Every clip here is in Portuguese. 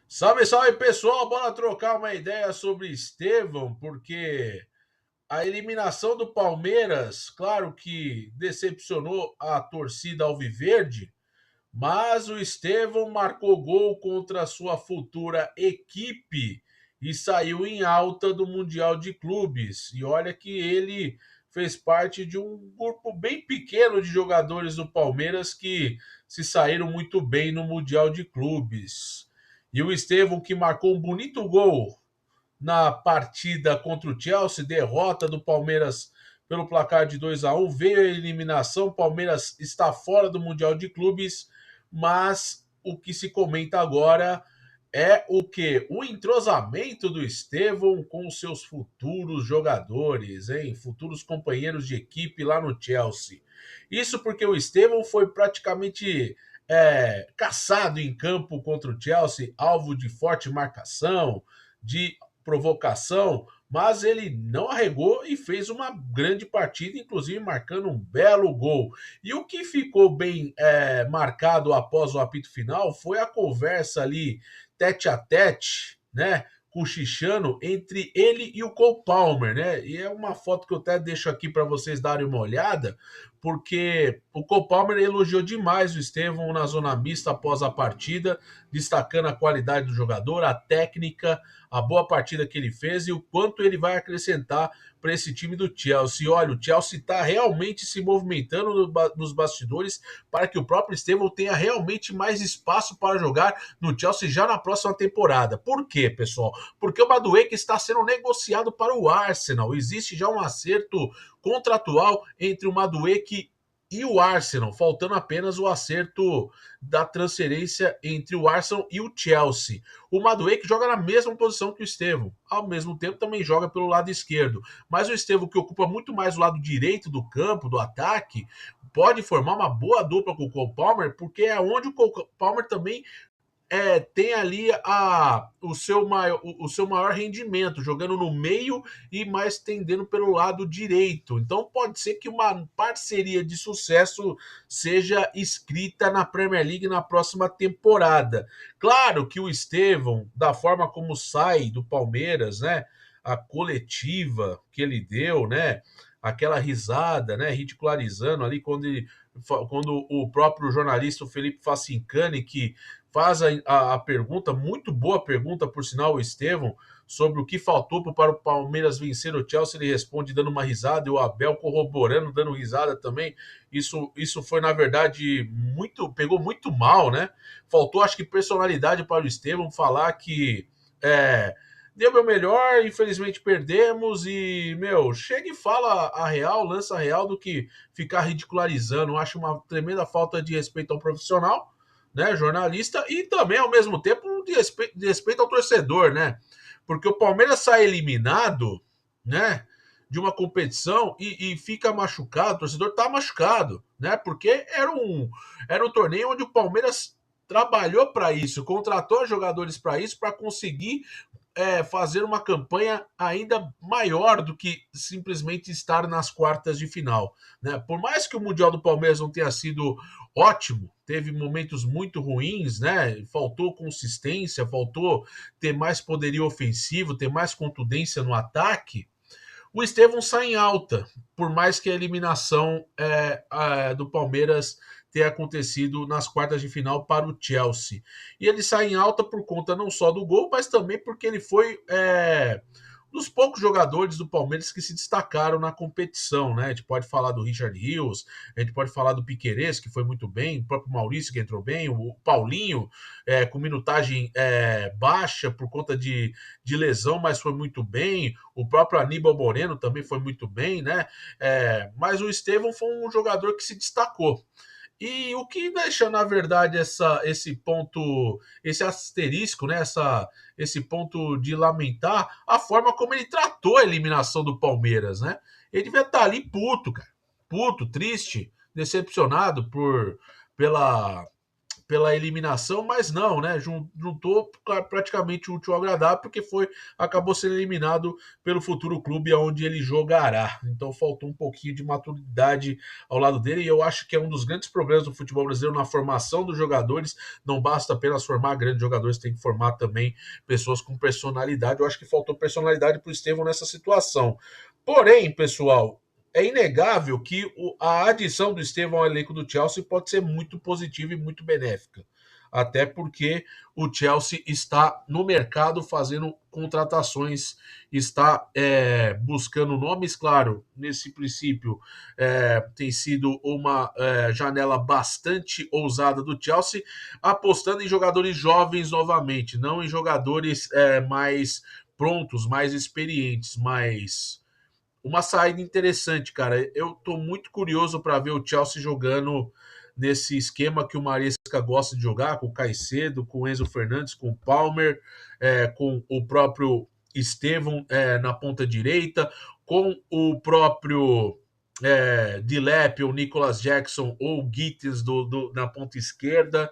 Salve, salve pessoal, bora trocar uma ideia sobre Estevão, porque a eliminação do Palmeiras, claro que decepcionou a torcida alviverde, mas o Estevão marcou gol contra a sua futura equipe e saiu em alta do Mundial de Clubes. E olha que ele fez parte de um grupo bem pequeno de jogadores do Palmeiras que se saíram muito bem no Mundial de Clubes. E o Estevão, que marcou um bonito gol na partida contra o Chelsea, derrota do Palmeiras pelo placar de 2-1, veio a eliminação, o Palmeiras está fora do Mundial de Clubes, mas o que se comenta agora é o que? O entrosamento do Estevão com os seus futuros jogadores, hein? Futuros companheiros de equipe lá no Chelsea. Isso porque o Estevão foi praticamente caçado em campo contra o Chelsea, alvo de forte marcação, de provocação, mas ele não arregou e fez uma grande partida, inclusive marcando um belo gol. E o que ficou bem marcado após o apito final foi a conversa ali, tete a tete, né? Cochichando entre ele e o Cole Palmer, né? E é uma foto que eu até deixo aqui para vocês darem uma olhada, porque o Cole Palmer elogiou demais o Estevão na zona mista após a partida, destacando a qualidade do jogador, a técnica, a boa partida que ele fez e o quanto ele vai acrescentar para esse time do Chelsea. Olha, o Chelsea está realmente se movimentando nos bastidores para que o próprio Estevão tenha realmente mais espaço para jogar no Chelsea já na próxima temporada. Por quê, pessoal? Porque o Madueke está sendo negociado para o Arsenal. Existe já um acerto contratual entre o Madueke e o Arsenal, faltando apenas o acerto da transferência entre o Arsenal e o Chelsea. O Madueke joga na mesma posição que o Estevão, ao mesmo tempo também joga pelo lado esquerdo, mas o Estevão, que ocupa muito mais o lado direito do campo, do ataque, pode formar uma boa dupla com o Cole Palmer, porque é onde o Cole Palmer também tem ali o seu maior rendimento, jogando no meio e mais tendendo pelo lado direito. Então pode ser que uma parceria de sucesso seja escrita na Premier League na próxima temporada. Claro que o Estevão, da forma como sai do Palmeiras, né? A coletiva que ele deu, né? Aquela risada, né? Ridicularizando ali quando o próprio jornalista Felipe Facincani, que faz a pergunta, muito boa pergunta, por sinal, o Estevão, sobre o que faltou para o Palmeiras vencer o Chelsea, ele responde dando uma risada, e o Abel corroborando, dando risada também. Isso foi, na verdade, pegou muito mal, né? Faltou, acho que, personalidade para o Estevão falar que deu meu melhor, infelizmente perdemos e, meu, chega e fala a real, lança a real do que ficar ridicularizando. Eu acho uma tremenda falta de respeito ao profissional, né, jornalista, e também, ao mesmo tempo, de respeito ao torcedor, né? Porque o Palmeiras sai eliminado, né, de uma competição e fica machucado, o torcedor tá machucado, né? Porque era um torneio onde o Palmeiras trabalhou para isso, contratou jogadores para isso, para conseguir fazer uma campanha ainda maior do que simplesmente estar nas quartas de final, né? Por mais que o Mundial do Palmeiras não tenha sido ótimo, teve momentos muito ruins, né? Faltou consistência, faltou ter mais poderio ofensivo, ter mais contundência no ataque. O Estevão sai em alta, por mais que a eliminação do Palmeiras tenha acontecido nas quartas de final para o Chelsea. E ele sai em alta por conta não só do gol, mas também porque ele foi dos poucos jogadores do Palmeiras que se destacaram na competição, né? A gente pode falar do Richard Rios, a gente pode falar do Piquerez, que foi muito bem, o próprio Maurício, que entrou bem, o Paulinho, com minutagem baixa por conta de lesão, mas foi muito bem, o próprio Aníbal Moreno também foi muito bem, né? Mas o Estevão foi um jogador que se destacou. E o que deixa, na verdade, esse ponto, esse asterisco, né? Esse ponto de lamentar a forma como ele tratou a eliminação do Palmeiras, né? Ele devia estar ali puto, cara. Puto, triste, decepcionado pela, pela eliminação, mas não, né? Juntou praticamente o útil ao agradável, porque acabou sendo eliminado pelo futuro clube onde ele jogará. Então faltou um pouquinho de maturidade ao lado dele, e eu acho que é um dos grandes problemas do futebol brasileiro na formação dos jogadores. Não basta apenas formar grandes jogadores, tem que formar também pessoas com personalidade. Eu acho que faltou personalidade para o Estevão nessa situação. Porém, pessoal, é inegável que a adição do Estevão ao elenco do Chelsea pode ser muito positiva e muito benéfica. Até porque o Chelsea está no mercado fazendo contratações, está buscando nomes, claro, nesse princípio tem sido uma janela bastante ousada do Chelsea, apostando em jogadores jovens novamente, não em jogadores mais prontos, mais experientes, mas uma saída interessante, cara. Eu tô muito curioso para ver o Chelsea jogando nesse esquema que o Maresca gosta de jogar, com o Caicedo, com o Enzo Fernandes, com o Palmer, com o próprio Estevão na ponta direita, com o próprio Dilep, o Nicolas Jackson ou o Gittins na ponta esquerda.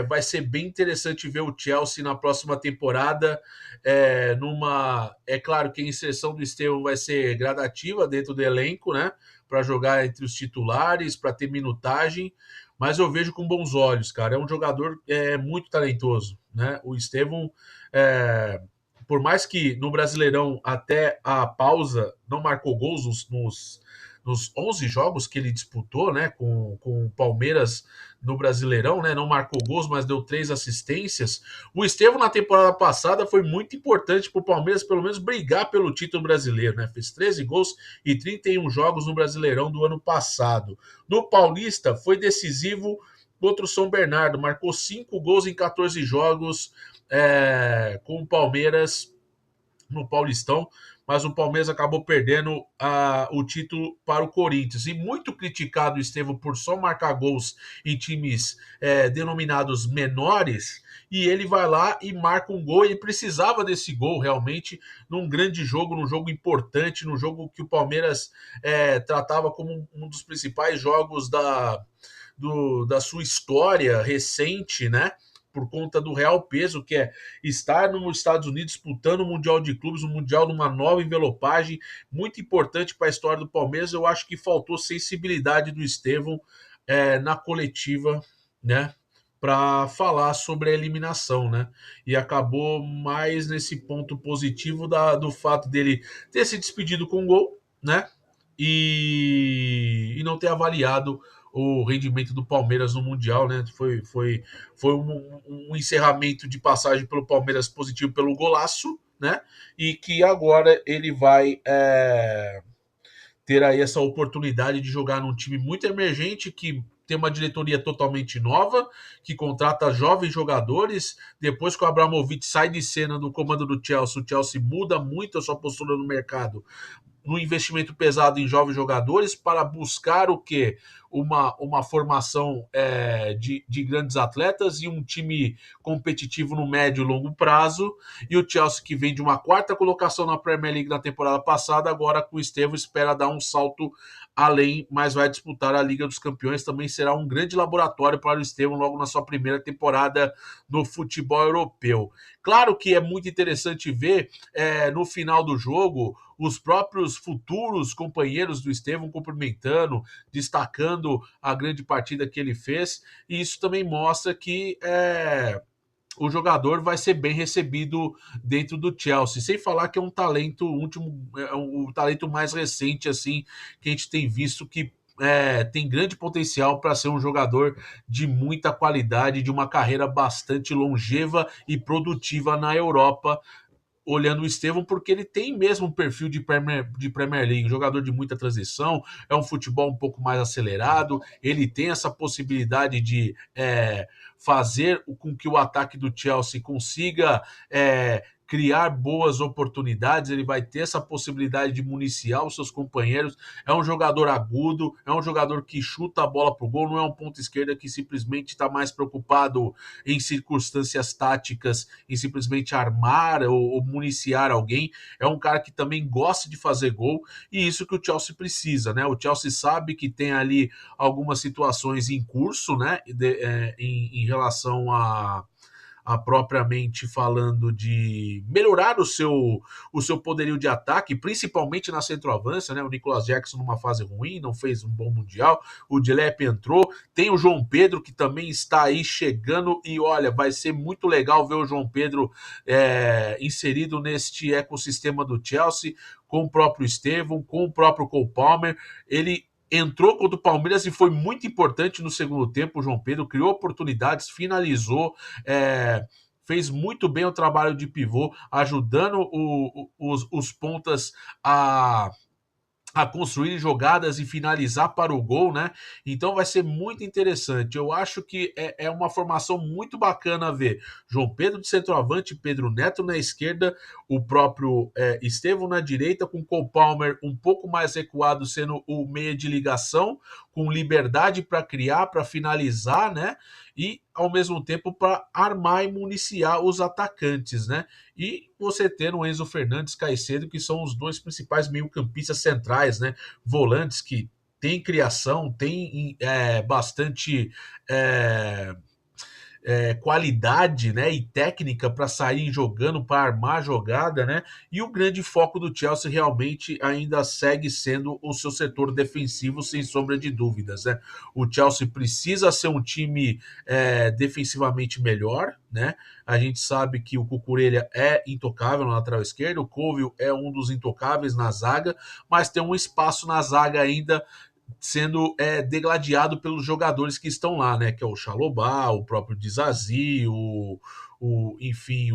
Vai ser bem interessante ver o Chelsea na próxima temporada. É claro que a inserção do Estevão vai ser gradativa dentro do elenco, né? Para jogar entre os titulares, para ter minutagem, mas eu vejo com bons olhos, cara. É um jogador muito talentoso, né? O Estevão, por mais que no Brasileirão até a pausa não marcou gols nos 11 jogos que ele disputou, né, com o Palmeiras no Brasileirão, né, não marcou gols, mas deu 3 assistências. O Estevão na temporada passada foi muito importante para o Palmeiras, pelo menos brigar pelo título brasileiro, né, fez 13 gols e 31 jogos no Brasileirão do ano passado. No Paulista foi decisivo contra o São Bernardo, marcou 5 gols em 14 jogos com o Palmeiras no Paulistão, mas o Palmeiras acabou perdendo o título para o Corinthians. E muito criticado o Estevão por só marcar gols em times denominados menores, e ele vai lá e marca um gol. Ele precisava desse gol realmente num grande jogo, num jogo importante, num jogo que o Palmeiras tratava como um dos principais jogos da sua história recente, né? Por conta do real peso que é estar nos Estados Unidos disputando o Mundial de Clubes, um Mundial numa nova envelopagem, muito importante para a história do Palmeiras. Eu acho que faltou sensibilidade do Estevão na coletiva, né? Para falar sobre a eliminação, né? E acabou mais nesse ponto positivo do fato dele ter se despedido com um gol, né? E não ter avaliado o rendimento do Palmeiras no Mundial, né? Foi um encerramento de passagem pelo Palmeiras positivo pelo golaço, né? E que agora ele vai ter aí essa oportunidade de jogar num time muito emergente que tem uma diretoria totalmente nova, que contrata jovens jogadores. Depois que o Abramovich sai de cena do comando do Chelsea, o Chelsea muda muito a sua postura no mercado, no investimento pesado em jovens jogadores para buscar o quê? Uma formação de grandes atletas e um time competitivo no médio e longo prazo. E o Chelsea, que vem de uma quarta colocação na Premier League na temporada passada, agora com o Estevão espera dar um salto além, mas vai disputar a Liga dos Campeões. Também será um grande laboratório para o Estevão logo na sua primeira temporada no futebol europeu. Claro que é muito interessante ver no final do jogo os próprios futuros companheiros do Estevão cumprimentando, destacando a grande partida que ele fez, e isso também mostra que o jogador vai ser bem recebido dentro do Chelsea, sem falar que é um talento o talento mais recente assim que a gente tem visto que tem grande potencial para ser um jogador de muita qualidade, de uma carreira bastante longeva e produtiva na Europa, olhando o Estevão, porque ele tem mesmo um perfil de Premier League, um jogador de muita transição, é um futebol um pouco mais acelerado, ele tem essa possibilidade de fazer com que o ataque do Chelsea consiga criar boas oportunidades, ele vai ter essa possibilidade de municiar os seus companheiros. É um jogador agudo, é um jogador que chuta a bola para o gol, não é um ponta esquerda que simplesmente está mais preocupado em circunstâncias táticas, em simplesmente armar ou municiar alguém. É um cara que também gosta de fazer gol, e isso que o Chelsea precisa, né? O Chelsea sabe que tem ali algumas situações em curso, né? Em relação a propriamente falando de melhorar o seu poderio de ataque, principalmente na centroavança, né? O Nicolas Jackson numa fase ruim, não fez um bom mundial, o Dilep entrou, tem o João Pedro que também está aí chegando e olha, vai ser muito legal ver o João Pedro inserido neste ecossistema do Chelsea, com o próprio Estevão, com o próprio Cole Palmer. Ele entrou contra o Palmeiras e foi muito importante no segundo tempo. O João Pedro criou oportunidades, finalizou, fez muito bem o trabalho de pivô, ajudando os pontas a construir jogadas e finalizar para o gol, né? Então vai ser muito interessante. Eu acho que é uma formação muito bacana ver João Pedro de centroavante, Pedro Neto na esquerda, o próprio Estevão na direita, com Cole Palmer um pouco mais recuado, sendo o meia de ligação, com liberdade para criar, para finalizar, né? E ao mesmo tempo para armar e municiar os atacantes, né? E você ter o Enzo Fernandes, Caicedo, que são os dois principais meio-campistas centrais, né? Volantes que têm criação, têm bastante qualidade, né, e técnica para sair jogando, para armar a jogada, né? E o grande foco do Chelsea realmente ainda segue sendo o seu setor defensivo, sem sombra de dúvidas, né? O Chelsea precisa ser um time defensivamente melhor, né? A gente sabe que o Cucurella é intocável na lateral esquerda, o Colwill é um dos intocáveis na zaga, mas tem um espaço na zaga ainda sendo degladiado pelos jogadores que estão lá, né? Que é o Chalobah, o próprio Dizazi, enfim,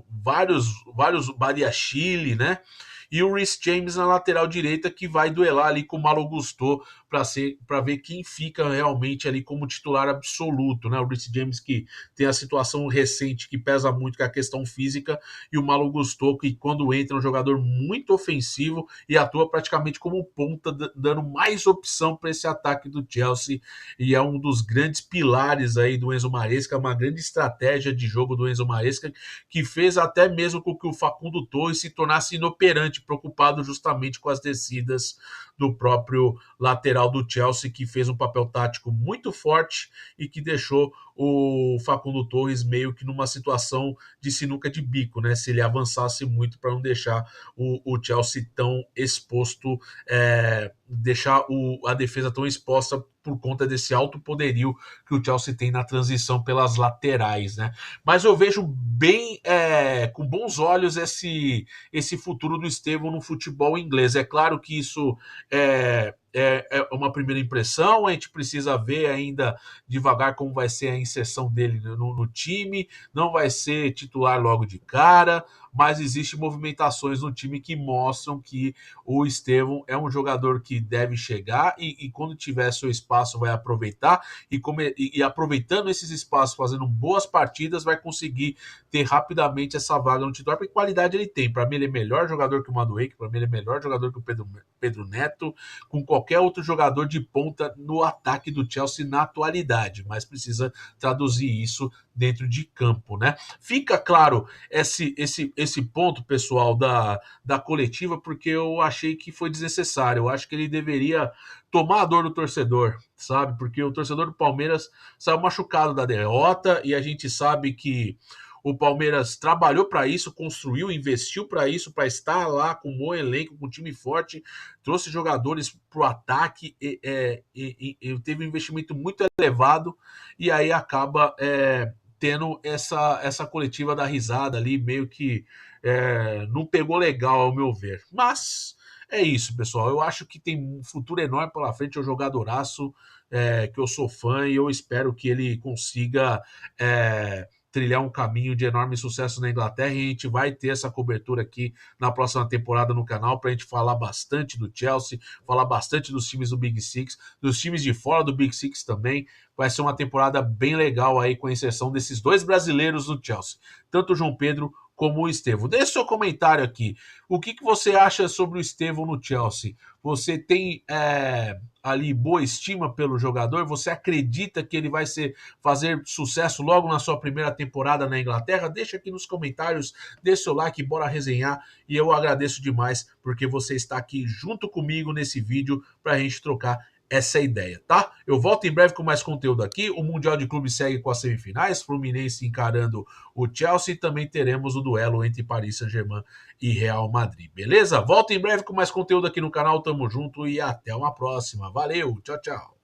vários Badiashile, né? E o Reece James na lateral direita, que vai duelar ali com o Malo Gusto para ver quem fica realmente ali como titular absoluto, né? O Reece James que tem a situação recente que pesa muito, que é a questão física, e o Malo Gusto que quando entra é um jogador muito ofensivo e atua praticamente como ponta, dando mais opção para esse ataque do Chelsea, e é um dos grandes pilares aí do Enzo Maresca, uma grande estratégia de jogo do Enzo Maresca, que fez até mesmo com que o Facundo Torres se tornasse inoperante, preocupado justamente com as descidas do próprio lateral do Chelsea, que fez um papel tático muito forte e que deixou o Facundo Torres meio que numa situação de sinuca de bico, né? Se ele avançasse muito para não deixar o Chelsea tão exposto, deixar a defesa tão exposta por conta desse alto poderio que o Chelsea tem na transição pelas laterais, né? Mas eu vejo bem, com bons olhos esse futuro do Estevão no futebol inglês. É claro que isso é uma primeira impressão, a gente precisa ver ainda devagar como vai ser a inserção dele no time, não vai ser titular logo de cara, mas existem movimentações no time que mostram que o Estevão é um jogador que deve chegar e quando tiver seu espaço vai aproveitar e aproveitando esses espaços, fazendo boas partidas, vai conseguir ter rapidamente essa vaga no titular, porque qualidade ele tem. Para mim ele é melhor jogador que o Madueke, para mim ele é melhor jogador que o Pedro Neto, com qualquer outro jogador de ponta no ataque do Chelsea na atualidade, mas precisa traduzir isso dentro de campo, né? Fica claro esse ponto, pessoal, da coletiva, porque eu achei que foi desnecessário. Eu acho que ele deveria tomar a dor do torcedor, sabe? Porque o torcedor do Palmeiras saiu machucado da derrota e a gente sabe que o Palmeiras trabalhou para isso, construiu, investiu para isso, para estar lá com um bom elenco, com um time forte, trouxe jogadores para o ataque, teve um investimento muito elevado e aí acaba tendo essa coletiva da risada ali, meio que não pegou legal, ao meu ver. Mas é isso, pessoal. Eu acho que tem um futuro enorme pela frente. É um jogadoraço que eu sou fã e eu espero que ele consiga trilhar um caminho de enorme sucesso na Inglaterra, e a gente vai ter essa cobertura aqui na próxima temporada no canal para a gente falar bastante do Chelsea, falar bastante dos times do Big Six, dos times de fora do Big Six também. Vai ser uma temporada bem legal aí, com exceção desses dois brasileiros do Chelsea, tanto o João Pedro como o Estevão. Deixe seu comentário aqui. O que você acha sobre o Estevão no Chelsea? Você tem ali boa estima pelo jogador? Você acredita que ele vai fazer sucesso logo na sua primeira temporada na Inglaterra? Deixa aqui nos comentários, deixa seu like, bora resenhar. E eu agradeço demais porque você está aqui junto comigo nesse vídeo para a gente trocar essa ideia, tá? Eu volto em breve com mais conteúdo aqui. O Mundial de Clubes segue com as semifinais, Fluminense encarando o Chelsea, e também teremos o duelo entre Paris Saint-Germain e Real Madrid, beleza? Volto em breve com mais conteúdo aqui no canal, tamo junto e até uma próxima. Valeu, tchau, tchau.